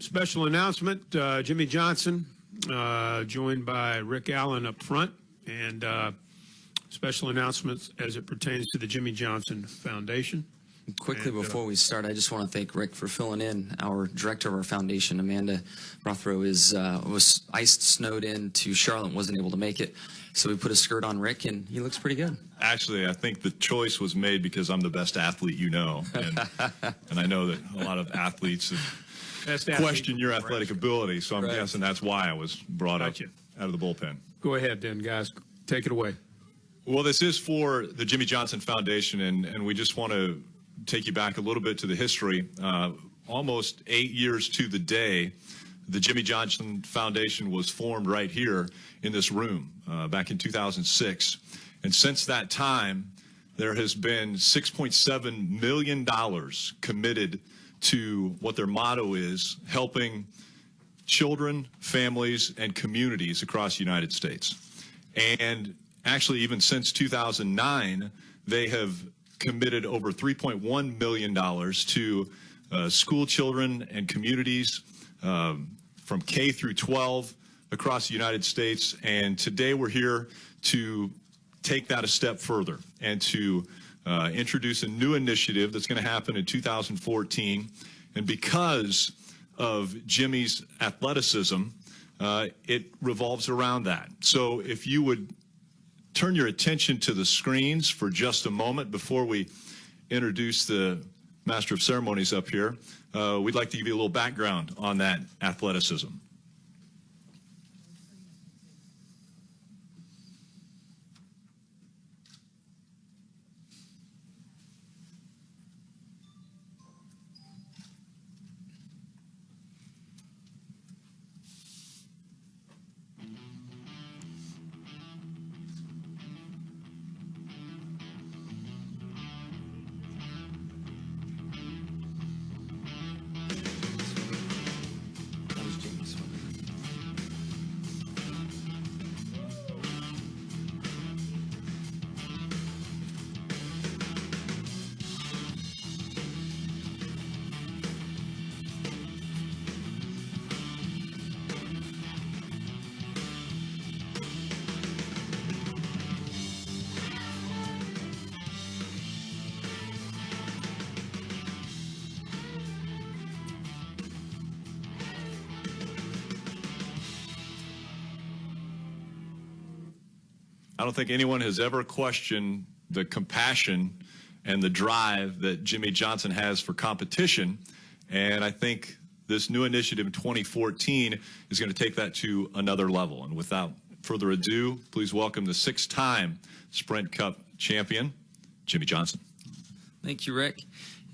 Special announcement, Jimmie Johnson, joined by Rick Allen up front, and special announcements as it pertains to the Jimmie Johnson Foundation. Quickly before we start, I just want to thank Rick for filling in. Our director of our foundation, Amanda Rothrow, was iced, snowed in to Charlotte, wasn't able to make it. So we put a skirt on Rick, and he looks pretty good. Actually, I think the choice was made because I'm the best athlete you know. And I know that a lot of athletes question your athletic ability, so I'm guessing that's why I was brought up out of the bullpen. Go ahead then, guys. Take it away. Well, this is for the Jimmie Johnson Foundation, and we just want to take you back a little bit to the history. Almost 8 years to the day, the Jimmie Johnson Foundation was formed right here in this room back in 2006. And since that time, there has been $6.7 million committed to what their motto is, helping children, families, and communities across the United States. And actually, even since 2009, they have committed over $3.1 million to school children and communities from K through 12 across the United States. And today we're here to take that a step further and to introduce a new initiative that's going to happen in 2014. And because of Jimmie's athleticism, it revolves around that. So if you would turn your attention to the screens for just a moment before we introduce the Master of Ceremonies up here, we'd like to give you a little background on that athleticism. I don't think anyone has ever questioned the compassion and the drive that Jimmie Johnson has for competition, and I think this new initiative in 2014 is going to take that to another level. And without further ado, please welcome the 6-time Sprint Cup champion, Jimmie Johnson. Thank you, Rick,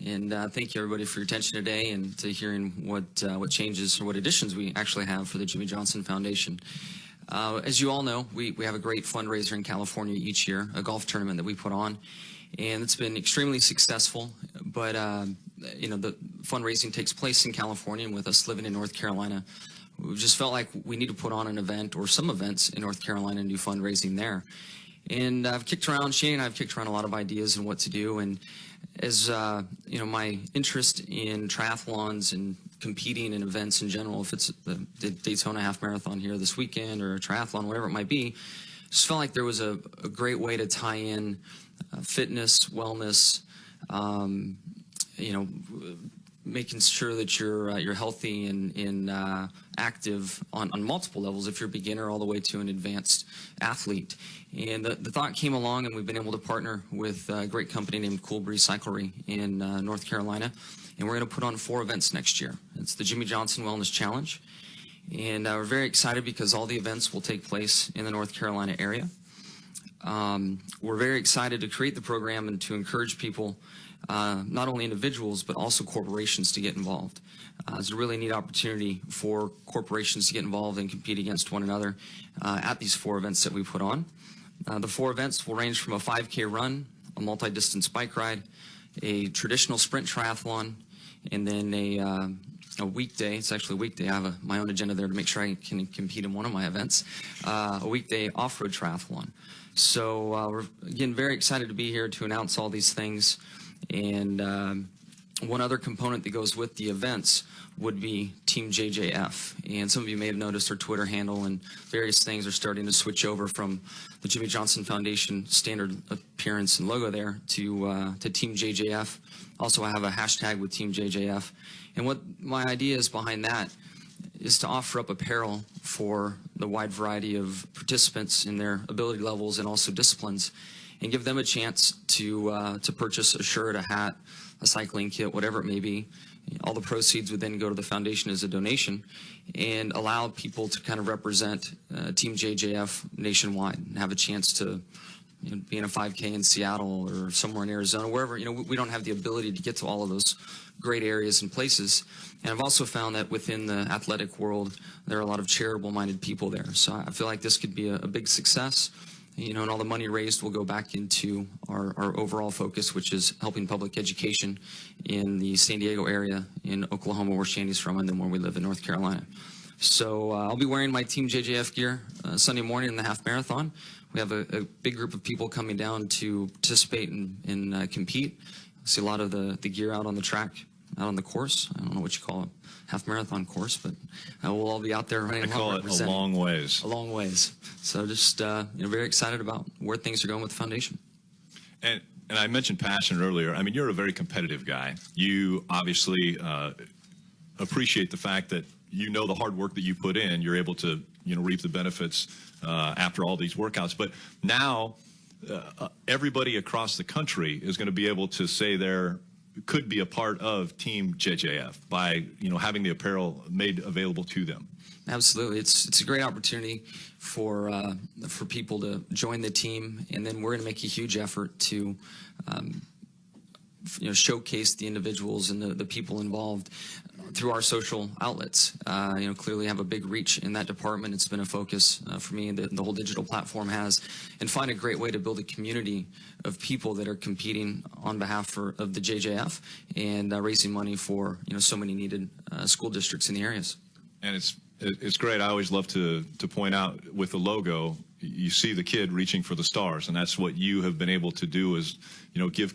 and thank you everybody for your attention today and to hearing what changes or what additions we actually have for the Jimmie Johnson Foundation. As you all know, we have a great fundraiser in California each year, a golf tournament that we put on, and it's been extremely successful. But you know, the fundraising takes place in California, and with us living in North Carolina, we just felt like we need to put on an event or some events in North Carolina and do fundraising there. And I've kicked around, Shane and I have kicked around a lot of ideas and what to do. And as you know, my interest in triathlons and competing in events in general, if it's the Daytona Half Marathon here this weekend or a triathlon, whatever it might be, just felt like there was a great way to tie in fitness, wellness, you know, making sure that you're healthy and active on multiple levels, if you're a beginner all the way to an advanced athlete. And the thought came along, and we've been able to partner with a great company named Cool Breeze Cyclery in North Carolina, and we're going to put on 4 events next year. It's the Jimmie Johnson Wellness Challenge, and we're very excited because all the events will take place in the North Carolina area. We're very excited to create the program and to encourage people, not only individuals, but also corporations to get involved. It's a really neat opportunity for corporations to get involved and compete against one another at these 4 events that we put on. The 4 events will range from a 5K run, a multi-distance bike ride, a traditional sprint triathlon, and then a weekday. It's actually a weekday. I have my own agenda there to make sure I can compete in one of my events, a weekday off-road triathlon. So we're, again, very excited to be here to announce all these things. And One other component that goes with the events would be TeamJJF. And some of you may have noticed our Twitter handle and various things are starting to switch over from the Jimmie Johnson Foundation standard appearance and logo there to TeamJJF. Also, I have a hashtag with TeamJJF. And what my idea is behind that is to offer up apparel for the wide variety of participants in their ability levels and also disciplines, and give them a chance to purchase a shirt, a hat, a cycling kit, whatever it may be. All the proceeds would then go to the foundation as a donation, and allow people to kind of represent TeamJJF nationwide and have a chance to be in a 5K in Seattle or somewhere in Arizona, wherever. We don't have the ability to get to all of those great areas and places. And I've also found that within the athletic world, there are a lot of charitable-minded people there. So I feel like this could be a big success. And all the money raised will go back into our overall focus, which is helping public education in the San Diego area, in Oklahoma, where Shandy's from, and then where we live in North Carolina. So I'll be wearing my TeamJJF gear Sunday morning in the half marathon. We have a big group of people coming down to participate and compete. I see a lot of the gear out on the track, out on the course. I don't know what you call it, half marathon course, but we'll all be out there running. I call it a long ways. A long ways. So just very excited about where things are going with the foundation. And I mentioned passion earlier. I mean, you're a very competitive guy. You obviously appreciate the fact that the hard work that you put in. You're able to reap the benefits after all these workouts. But now everybody across the country is going to be able to say could be a part of TeamJJF by having the apparel made available to them. Absolutely, it's a great opportunity for people to join the team, and then we're going to make a huge effort to showcase the individuals and the people involved through our social outlets. Clearly have a big reach in that department. It's been a focus for me, and the whole digital platform has, and find a great way to build a community of people that are competing on behalf of the JJF and raising money for so many needed school districts in the areas. And it's great. I always love to point out with the logo, you see the kid reaching for the stars, and that's what you have been able to do is, give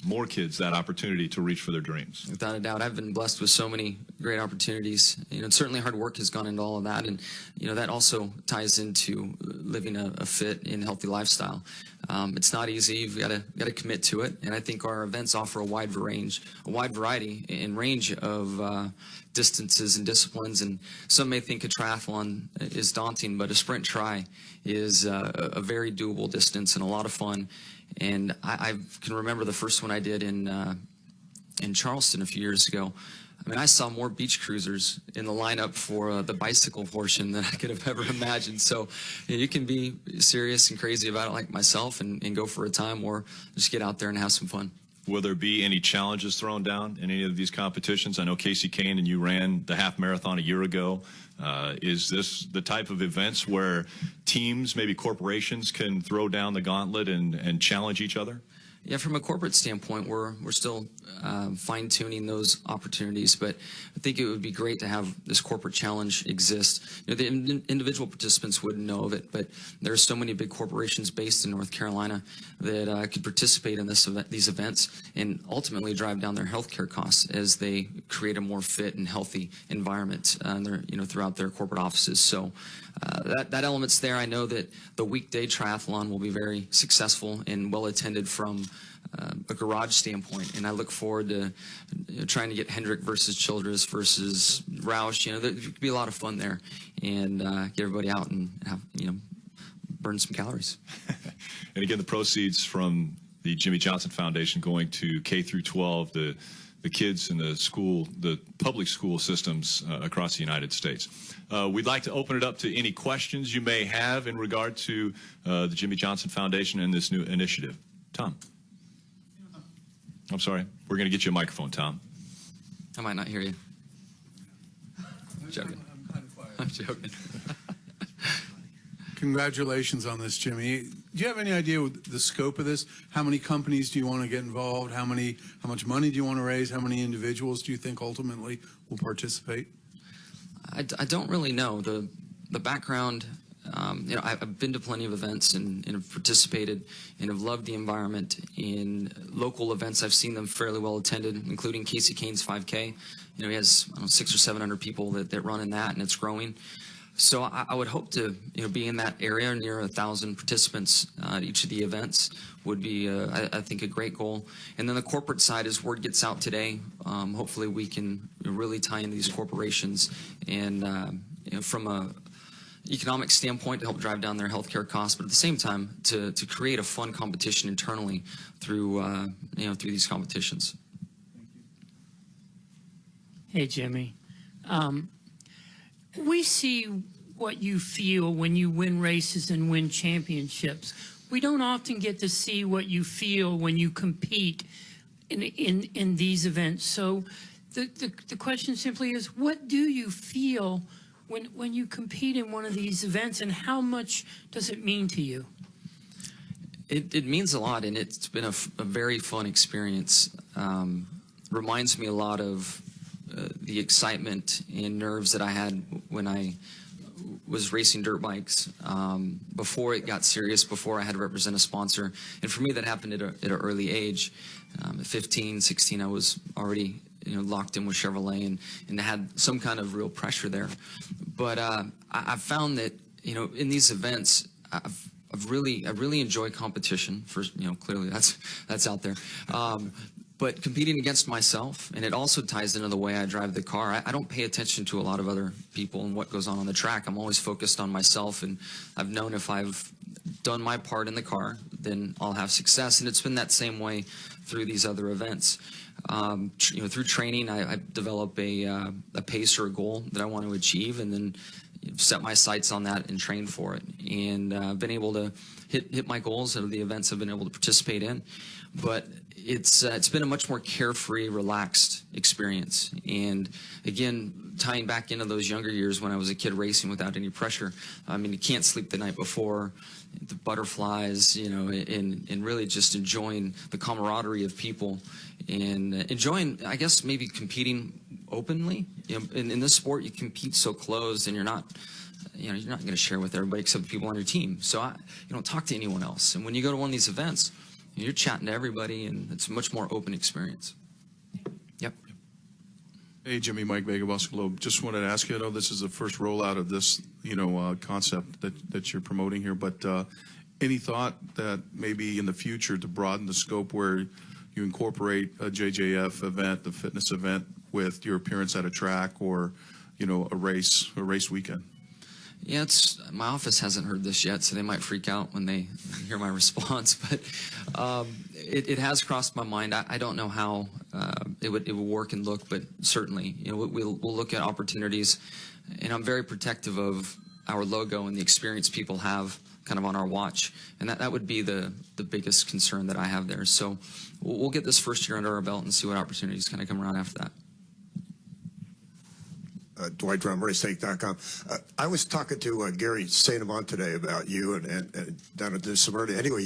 more kids that opportunity to reach for their dreams. Without a doubt, I've been blessed with so many great opportunities. Certainly hard work has gone into all of that, and that also ties into living a fit and healthy lifestyle. It's not easy. You've got to commit to it, and I think our events offer a wide variety and range of distances and disciplines. And some may think a triathlon is daunting, but a sprint tri is a very doable distance and a lot of fun. And I can remember the first one I did in Charleston a few years ago. I mean, I saw more beach cruisers in the lineup for the bicycle portion than I could have ever imagined. So you can be serious and crazy about it like myself and go for a time, or just get out there and have some fun. Will there be any challenges thrown down in any of these competitions? I know Casey Kane and you ran the half marathon a year ago. Is this the type of events where teams, maybe corporations, can throw down the gauntlet and challenge each other? Yeah, from a corporate standpoint, we're still fine-tuning those opportunities, but I think it would be great to have this corporate challenge exist. The individual participants wouldn't know of it, but there are so many big corporations based in North Carolina that could participate in these events and ultimately drive down their healthcare costs as they create a more fit and healthy environment throughout their corporate offices. So that element's there. I know that the weekday triathlon will be very successful and well attended from a garage standpoint, and I look forward to trying to get Hendrick versus Childress versus Roush. There could be a lot of fun there, and get everybody out and have burn some calories. And again, the proceeds from the Jimmie Johnson Foundation going to K through 12, the kids in the public school systems across the United States. We'd like to open it up to any questions you may have in regard to the Jimmie Johnson Foundation and this new initiative. Tom. I'm sorry. We're going to get you a microphone, Tom. I might not hear you. I'm joking. I'm kind of quiet. I'm joking. Congratulations on this, Jimmie. Do you have any idea what the scope of this? How many companies do you want to get involved? How much money do you want to raise? How many individuals do you think ultimately will participate? I don't really know. The background I've been to plenty of events and have participated and have loved the environment. In local events, I've seen them fairly well attended, including Casey Kane's 5K. He has 600 or 700 people that run in that, and it's growing. So I would hope to be in that area. Near 1,000 participants at each of the events would be, I think, a great goal. And then the corporate side, as word gets out today, hopefully we can really tie in these corporations and from a economic standpoint to help drive down their healthcare costs, but at the same time to create a fun competition internally through through these competitions. Hey, Jimmie. We see what you feel when you win races and win championships. We don't often get to see what you feel when you compete in these events. So the question simply is, what do you feel when you compete in one of these events, and how much does it mean to you? It means a lot, and it's been a very fun experience. Reminds me a lot of the excitement and nerves that I had when I was racing dirt bikes before it got serious, before I had to represent a sponsor. And for me, that happened at an early age. At 15, 16, I was already locked in with Chevrolet and had some kind of real pressure there. But I've found that in these events, I really enjoy competition. Clearly that's out there. But competing against myself, and it also ties into the way I drive the car. I don't pay attention to a lot of other people and what goes on the track. I'm always focused on myself, and I've known if I've done my part in the car, then I'll have success. And it's been that same way through these other events. Through training, I develop a pace or a goal that I want to achieve, and then set my sights on that and train for it. And I've been able to hit my goals of the events I've been able to participate in. But it's been a much more carefree, relaxed experience. And again, tying back into those younger years when I was a kid racing without any pressure. I mean, you can't sleep the night before, the butterflies, and really just enjoying the camaraderie of people and enjoying, I guess, maybe competing openly. In this sport, you compete so closed, and you're not going to share with everybody except the people on your team. So you don't talk to anyone else. And when you go to one of these events, you're chatting to everybody, and it's a much more open experience. Yep. Hey, Jimmie, Mike Vega, Boston Globe. Just wanted to ask you, I know this is the first rollout of this, concept that you're promoting here, but any thought that maybe in the future to broaden the scope where you incorporate a JJF event, the fitness event, with your appearance at a track or, a race weekend? Yeah, my office hasn't heard this yet, so they might freak out when they hear my response. But it has crossed my mind. I don't know how it would work and look, but certainly, we'll look at opportunities. And I'm very protective of our logo and the experience people have kind of on our watch, and that would be the biggest concern that I have there. So we'll get this first year under our belt and see what opportunities kind of come around after that. Dwight from RaceTake.com. I was talking to Gary St. Amant today about you and down at the Suburban. Anyway,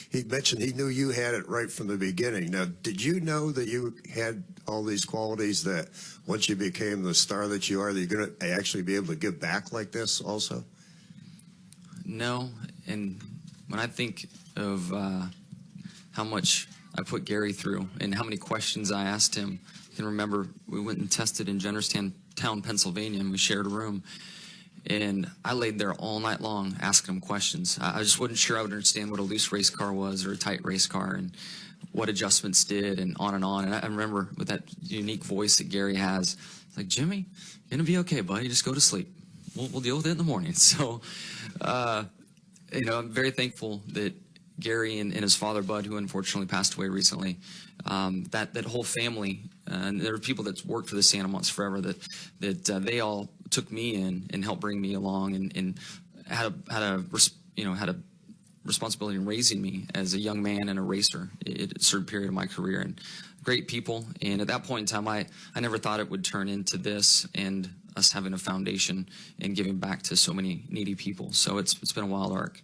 he mentioned he knew you had it right from the beginning. Now, did you know that you had all these qualities that once you became the star that you are, that you're going to actually be able to give back like this also? No, and when I think of how much I put Gary through and how many questions I asked him, I can remember we went and tested in Jennerstown, Pennsylvania, and we shared a room. And I laid there all night long asking him questions. I just wasn't sure I would understand what a loose race car was or a tight race car and what adjustments did and on and on. And I remember with that unique voice that Gary has, it's like, Jimmie, you're going to be okay, buddy. Just go to sleep. We'll deal with it in the morning. So, I'm very thankful that Gary and his father, Bud, who unfortunately passed away recently, that whole family, and there were people that worked for the St. Amonts forever that they all took me in and helped bring me along and had a responsibility in raising me as a young man and a racer at a certain period of my career. And great people. And at that point in time, I never thought it would turn into this and us having a foundation and giving back to so many needy people. So it's been a wild arc.